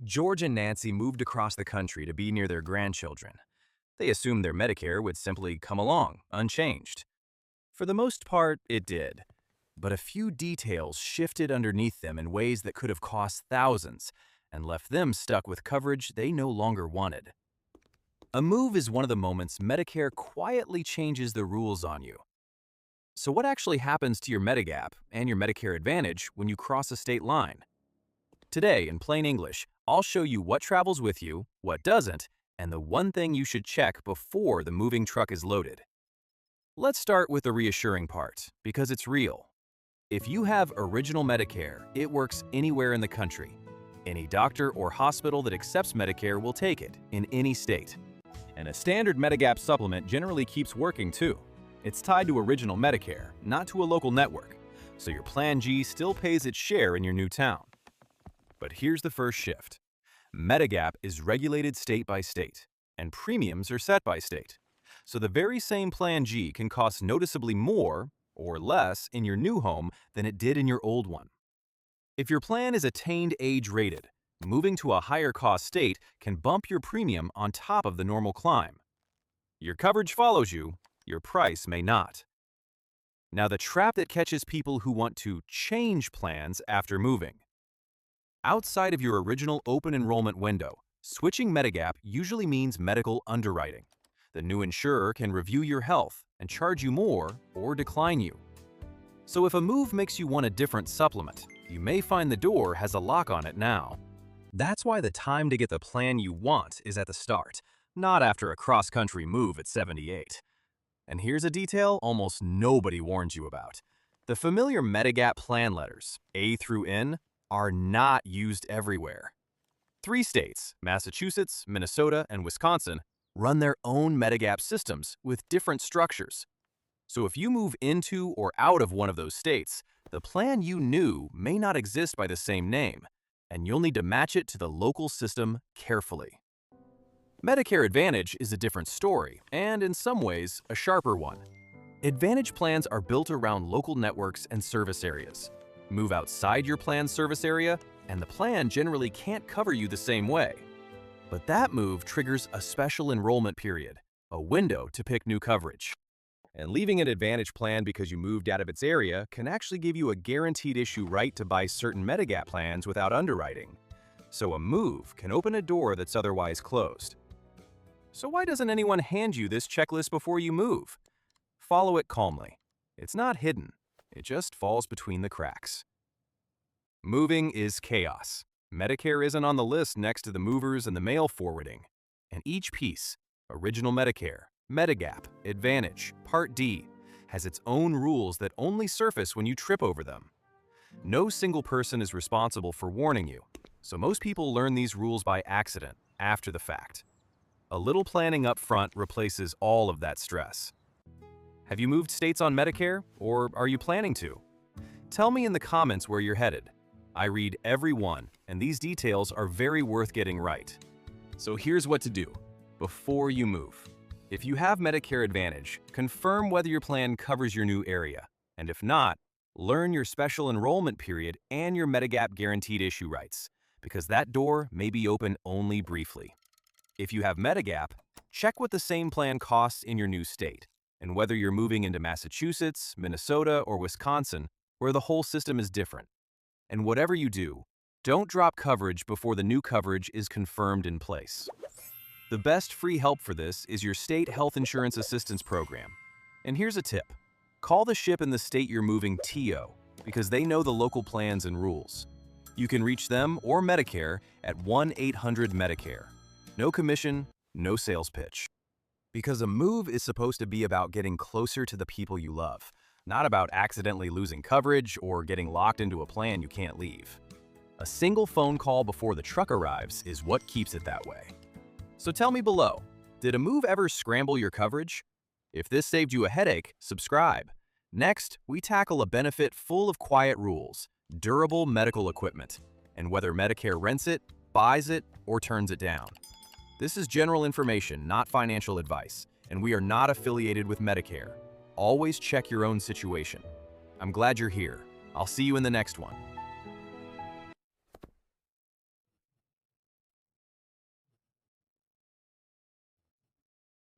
George and Nancy moved across the country to be near their grandchildren. They assumed their Medicare would simply come along, unchanged. For the most part, it did. But a few details shifted underneath them in ways that could have cost thousands and left them stuck with coverage they no longer wanted. A move is one of the moments Medicare quietly changes the rules on you. So what actually happens to your Medigap and your Medicare Advantage when you cross a state line? Today, in plain English, I'll show you what travels with you, what doesn't, and the one thing you should check before the moving truck is loaded. Let's start with the reassuring part, because it's real. If you have original Medicare, it works anywhere in the country. Any doctor or hospital that accepts Medicare will take it, in any state. And a standard Medigap supplement generally keeps working too. It's tied to original Medicare, not to a local network, so your Plan G still pays its share in your new town. But here's the first shift. Medigap is regulated state by state, and premiums are set by state. So the very same Plan G can cost noticeably more or less in your new home than it did in your old one. If your plan is attained age rated, moving to a higher cost state can bump your premium on top of the normal climb. Your coverage follows you, your price may not. Now the trap that catches people who want to change plans after moving. Outside of your original open enrollment window, switching Medigap usually means medical underwriting. The new insurer can review your health and charge you more or decline you. So if a move makes you want a different supplement, you may find the door has a lock on it now. That's why the time to get the plan you want is at the start, not after a cross-country move at 78. And here's a detail almost nobody warns you about. The familiar Medigap plan letters, A through N, are not used everywhere. 3 states, Massachusetts, Minnesota, and Wisconsin, run their own Medigap systems with different structures. So if you move into or out of one of those states, the plan you knew may not exist by the same name, and you'll need to match it to the local system carefully. Medicare Advantage is a different story, and in some ways, a sharper one. Advantage plans are built around local networks and service areas. Move outside your plan's service area, and the plan generally can't cover you the same way. But that move triggers a special enrollment period, a window to pick new coverage. And leaving an Advantage plan because you moved out of its area can actually give you a guaranteed issue right to buy certain Medigap plans without underwriting. So a move can open a door that's otherwise closed. So why doesn't anyone hand you this checklist before you move? Follow it calmly. It's not hidden. It just falls between the cracks. Moving is chaos. Medicare isn't on the list next to the movers and the mail forwarding. And each piece, Original Medicare, Medigap, Advantage, Part D, has its own rules that only surface when you trip over them. No single person is responsible for warning you, so most people learn these rules by accident, after the fact. A little planning up front replaces all of that stress. Have you moved states on Medicare, or are you planning to? Tell me in the comments where you're headed. I read every one, and these details are very worth getting right. So here's what to do before you move. If you have Medicare Advantage, confirm whether your plan covers your new area, and if not, learn your Special Enrollment Period and your Medigap guaranteed issue rights, because that door may be open only briefly. If you have Medigap, check what the same plan costs in your new state, and whether you're moving into Massachusetts, Minnesota, or Wisconsin, where the whole system is different. And whatever you do, don't drop coverage before the new coverage is confirmed in place. The best free help for this is your state health insurance assistance program. And here's a tip. Call the ship in the state you're moving TO, because they know the local plans and rules. You can reach them or Medicare at 1-800-MEDICARE. No commission, no sales pitch. Because a move is supposed to be about getting closer to the people you love, not about accidentally losing coverage or getting locked into a plan you can't leave. A single phone call before the truck arrives is what keeps it that way. So tell me below, did a move ever scramble your coverage? If this saved you a headache, subscribe. Next, we tackle a benefit full of quiet rules, durable medical equipment, and whether Medicare rents it, buys it, or turns it down. This is general information, not financial advice, and we are not affiliated with Medicare. Always check your own situation. I'm glad you're here. I'll see you in the next one.